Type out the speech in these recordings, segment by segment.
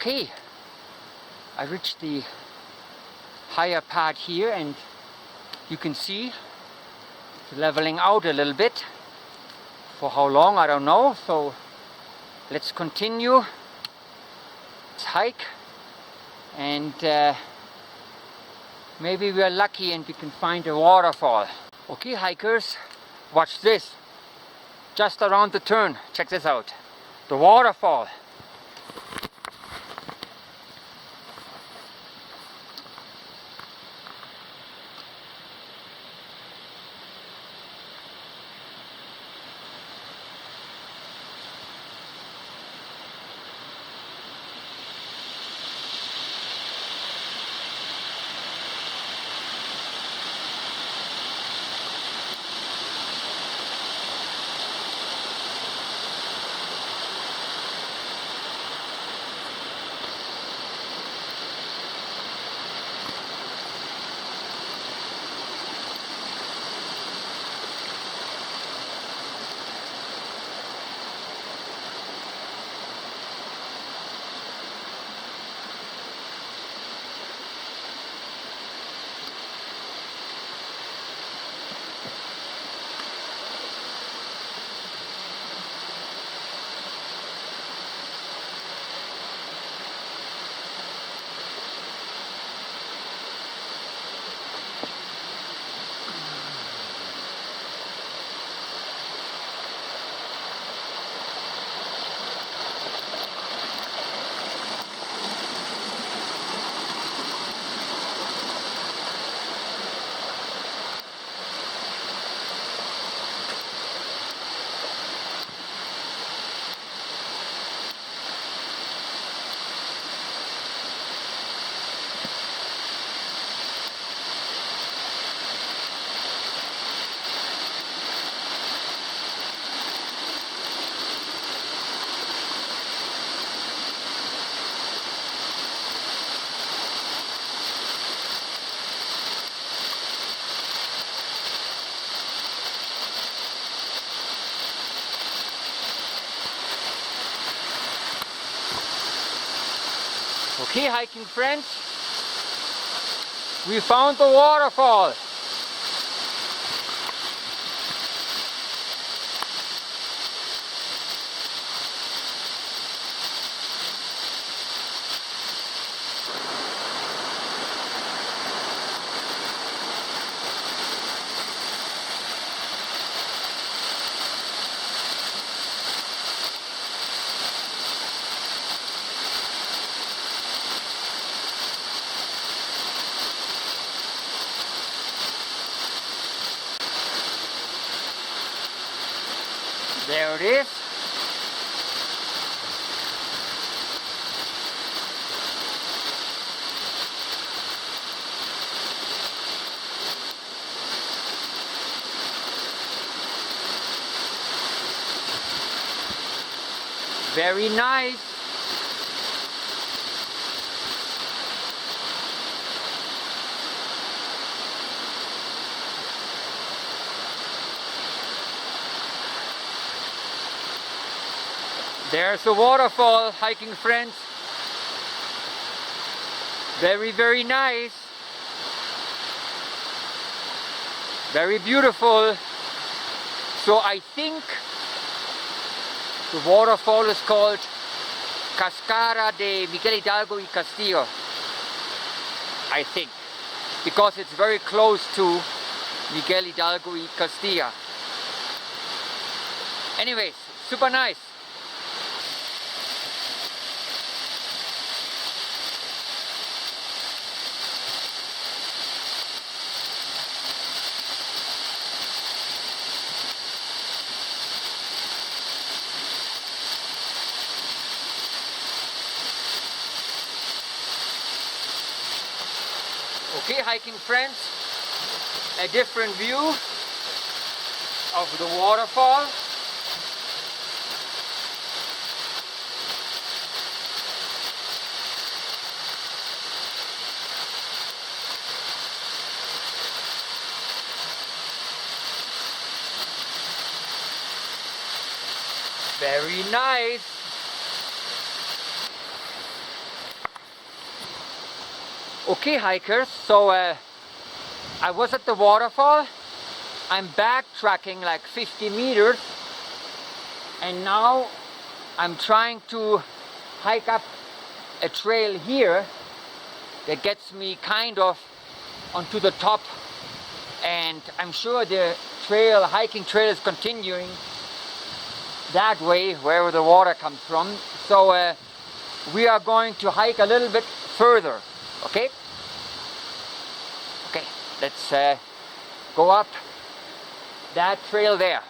Okay, I reached the higher part here, and you can see it's leveling out a little bit. For how long, I don't know. So let's continue this hike, and maybe we are lucky and we can find a waterfall. Okay, hikers, watch this. Just around the turn, check this out. The waterfall. Okay, hiking friends, we found the waterfall. There it is. Very nice. There's the waterfall, hiking friends. Very, very nice. Very beautiful. So I think the waterfall is called Cascada de Miguel Hidalgo y Costilla. I think. Because it's very close to Miguel Hidalgo y Costilla. Anyways, super nice. Okay, hiking friends, a different view of the waterfall. Very nice. Okay, hikers, so I was at the waterfall. I'm backtracking like 50 meters, and now I'm trying to hike up a trail here that gets me kind of onto the top, and I'm sure the hiking trail is continuing that way wherever the water comes from. So we are going to hike a little bit further. Okay, let's go up that trail there.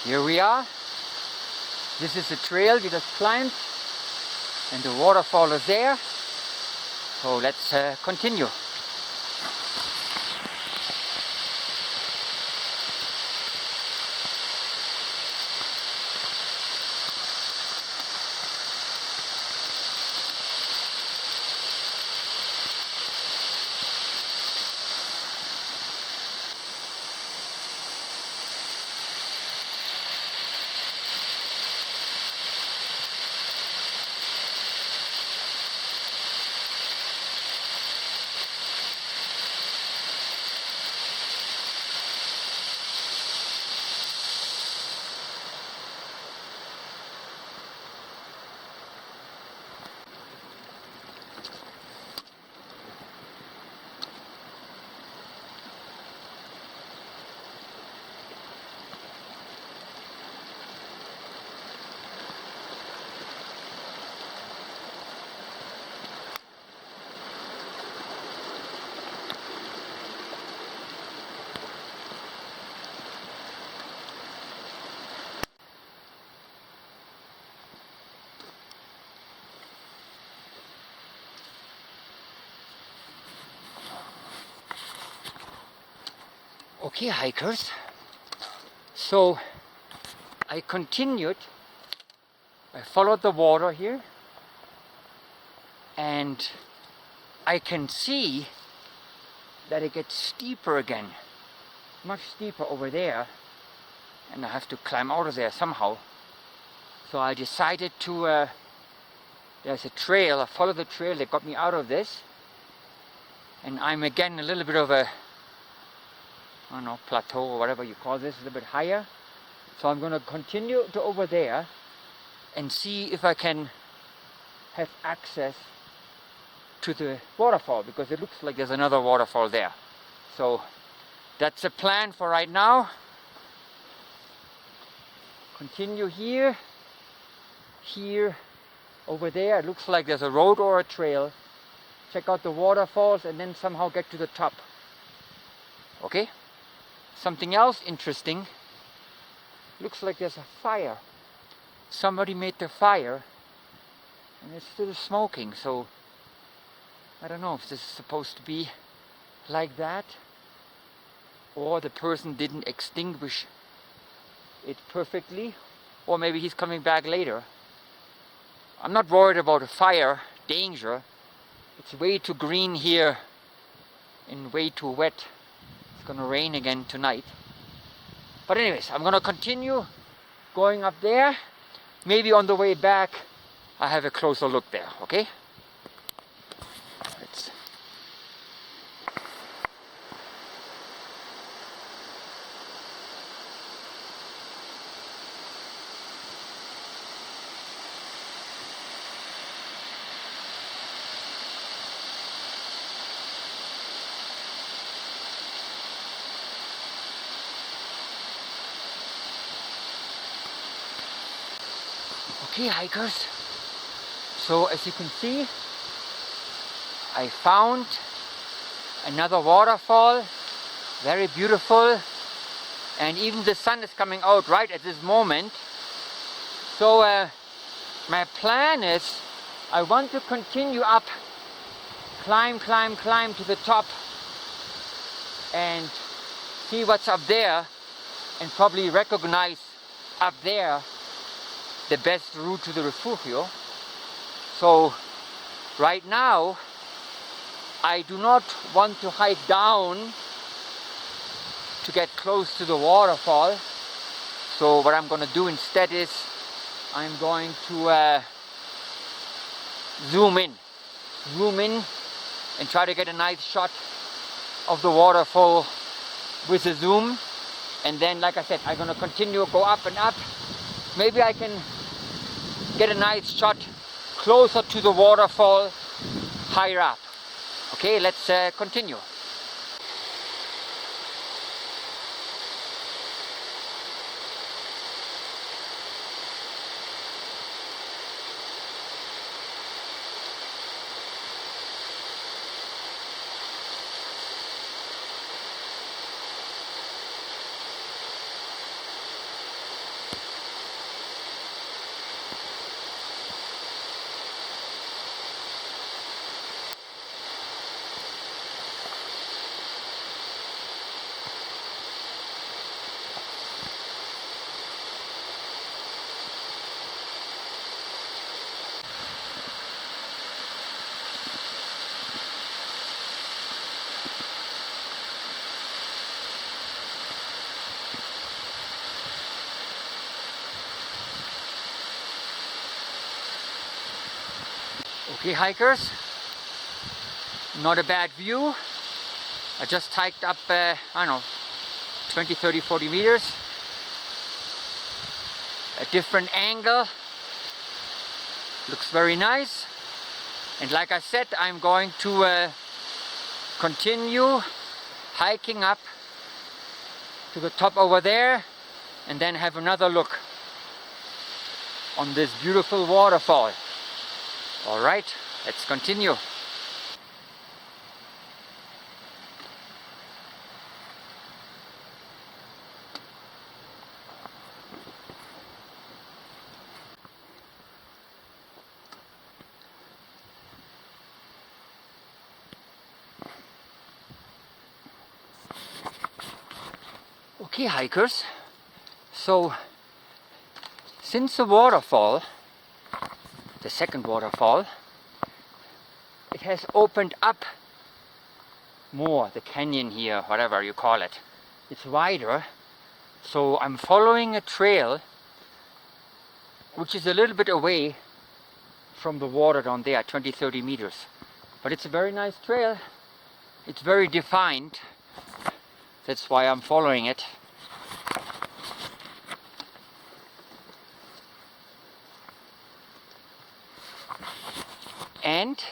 Here we are. This is the trail we just climbed, and the waterfall is there. So let's continue. Okay, hikers, so I continued. I followed the water here, and I can see that it gets steeper again, much steeper over there, and I have to climb out of there somehow. So I decided to, there's a trail, I followed the trail that got me out of this, and I'm again a little bit of a, I don't know, plateau or whatever you call this, a little bit higher. So I'm going to continue to over there and see if I can have access to the waterfall, because it looks like there's another waterfall there. So that's the plan for right now. Continue here, over there. It looks like there's a road or a trail. Check out the waterfalls and then somehow get to the top. Okay? Something else interesting. Looks like there's a fire. Somebody made the fire and it's still smoking, so I don't know if this is supposed to be like that, or the person didn't extinguish it perfectly, or maybe he's coming back later. I'm not worried about a fire danger. It's way too green here and way too wet. It's gonna rain again tonight. But anyways, I'm gonna continue going up there. Maybe on the way back I have a closer look there, okay? Let's... Okay, hikers, so as you can see, I found another waterfall, very beautiful, and even the sun is coming out right at this moment. So my plan is I want to continue up climb to the top and see what's up there, and probably recognize up there the best route to the refugio. So right now I do not want to hike down to get close to the waterfall. So what I'm going to do instead is I'm going to zoom in and try to get a nice shot of the waterfall with a zoom. And then, like I said, I'm going to continue, go up and up. Maybe I can get a nice shot closer to the waterfall, higher up. Okay, let's continue. Okay, hikers, not a bad view. I just hiked up, I don't know, 20, 30, 40 meters. A different angle. Looks very nice. And like I said, I'm going to continue hiking up to the top over there and then have another look on this beautiful waterfall. Alright, let's continue. Okay, hikers, so since the waterfall, the second waterfall, it has opened up more, the canyon here, whatever you call it. It's wider, so I'm following a trail which is a little bit away from the water down there, 20-30 meters. But it's a very nice trail. It's very defined. That's why I'm following it. And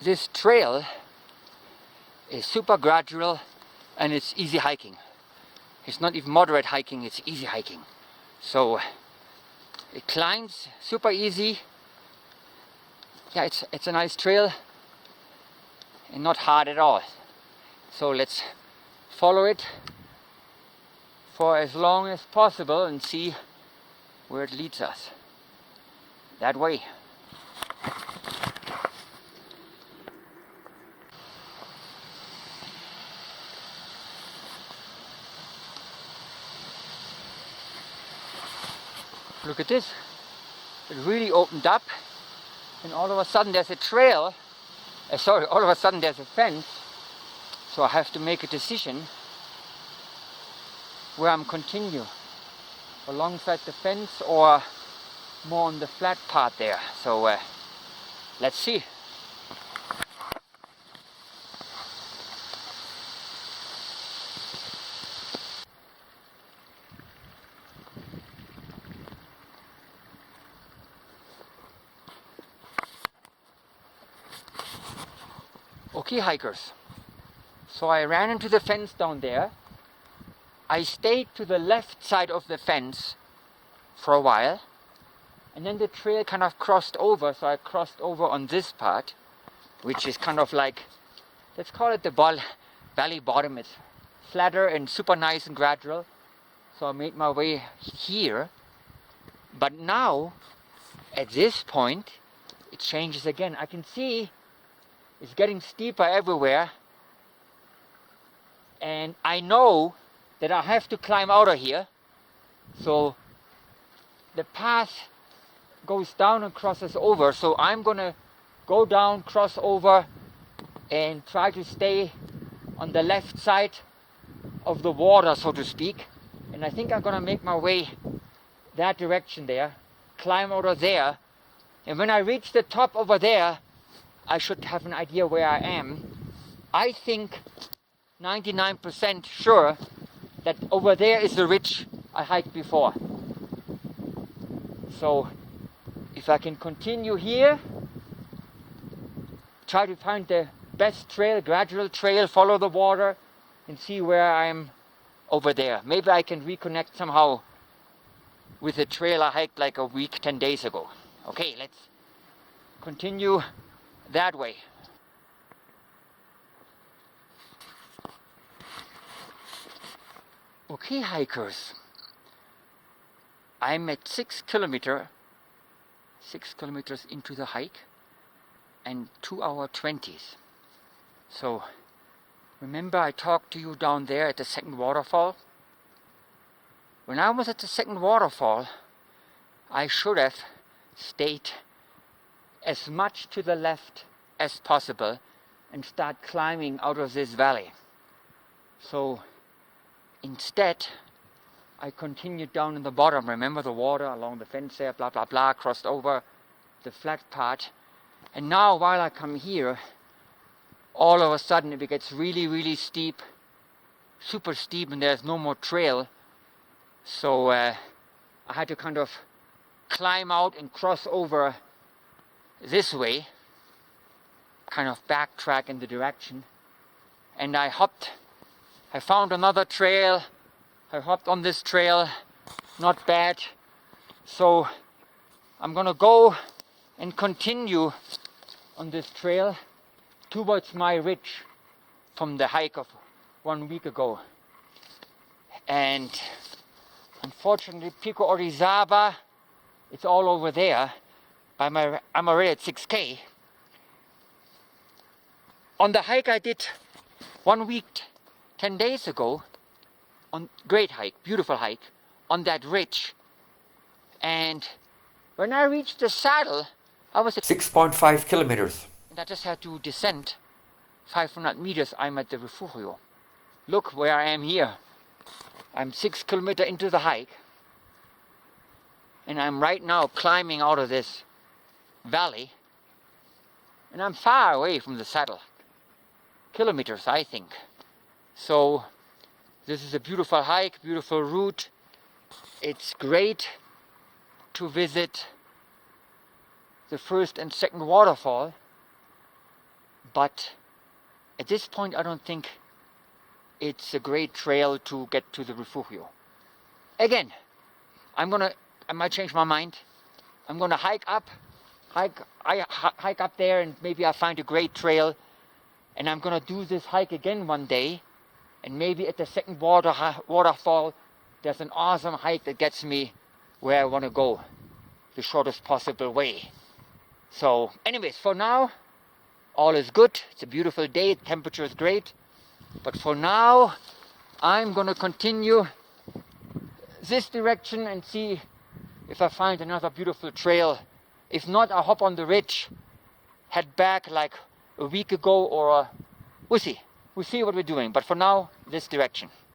this trail is super gradual and it's easy hiking. It's not even moderate hiking, it's easy hiking. So it climbs super easy. Yeah, it's a nice trail and not hard at all. So let's follow it for as long as possible and see where it leads us. That way. Look at this. It really opened up and all of a sudden there's a trail. All of a sudden there's a fence. So I have to make a decision where I'm continue. Alongside the fence or more on the flat part there. So let's see. Okay, hikers, so I ran into the fence down there. I stayed to the left side of the fence for a while, and then the trail kind of crossed over, so I crossed over on this part, which is kind of like, let's call it the valley bottom. It's flatter and super nice and gradual, so I made my way here. But now, at this point, it changes again. I can see It's getting steeper everywhere. And I know that I have to climb out of here. So the path goes down and crosses over. So I'm gonna go down, cross over, and try to stay on the left side of the water, so to speak. And I think I'm gonna make my way that direction there, climb out of there. And when I reach the top over there, I should have an idea where I am. I think 99% sure that over there is the ridge I hiked before. So if I can continue here, try to find the best trail, gradual trail, follow the water and see where I am over there. Maybe I can reconnect somehow with the trail I hiked like a week, 10 days ago. Okay, let's continue that way. Okay, hikers, I'm at 6 kilometers into the hike and 2 hours 20. So remember I talked to you down there at the second waterfall? When I was at the second waterfall, I should have stayed as much to the left as possible and start climbing out of this valley. So instead, I continued down in the bottom. Remember the water along the fence there, blah, blah, blah, crossed over the flat part. And now while I come here, all of a sudden it gets really, really steep, super steep, and there's no more trail. So I had to kind of climb out and cross over this way, kind of backtrack in the direction. And I found another trail. I hopped on this trail, not bad. So I'm gonna go and continue on this trail towards my ridge from the hike of 1 week ago. And unfortunately, PICO Orizaba, it's all over there. I'm already at 6K. On the hike I did 1 week, 10 days ago, great hike, beautiful hike, on that ridge. And when I reached the saddle, I was at 6.5 kilometers. And I just had to descend 500 meters. I'm at the refugio. Look where I am here. I'm 6 kilometers into the hike. And I'm right now climbing out of this valley. And I'm far away from the saddle. Kilometers, I think. So this is a beautiful hike, beautiful route. It's great to visit the first and second waterfall, but at this point I don't think it's a great trail to get to the refugio. Again, I might change my mind. I'm gonna hike up there, and maybe I'll find a great trail, and I'm gonna do this hike again one day. And maybe at the second waterfall, there's an awesome hike that gets me where I want to go, the shortest possible way. So anyways, for now, all is good. It's a beautiful day, the temperature is great. But for now, I'm going to continue this direction and see if I find another beautiful trail. If not, I'll hop on the ridge, head back like a week ago, or we'll see. We'll see what we're doing, but for now, this direction.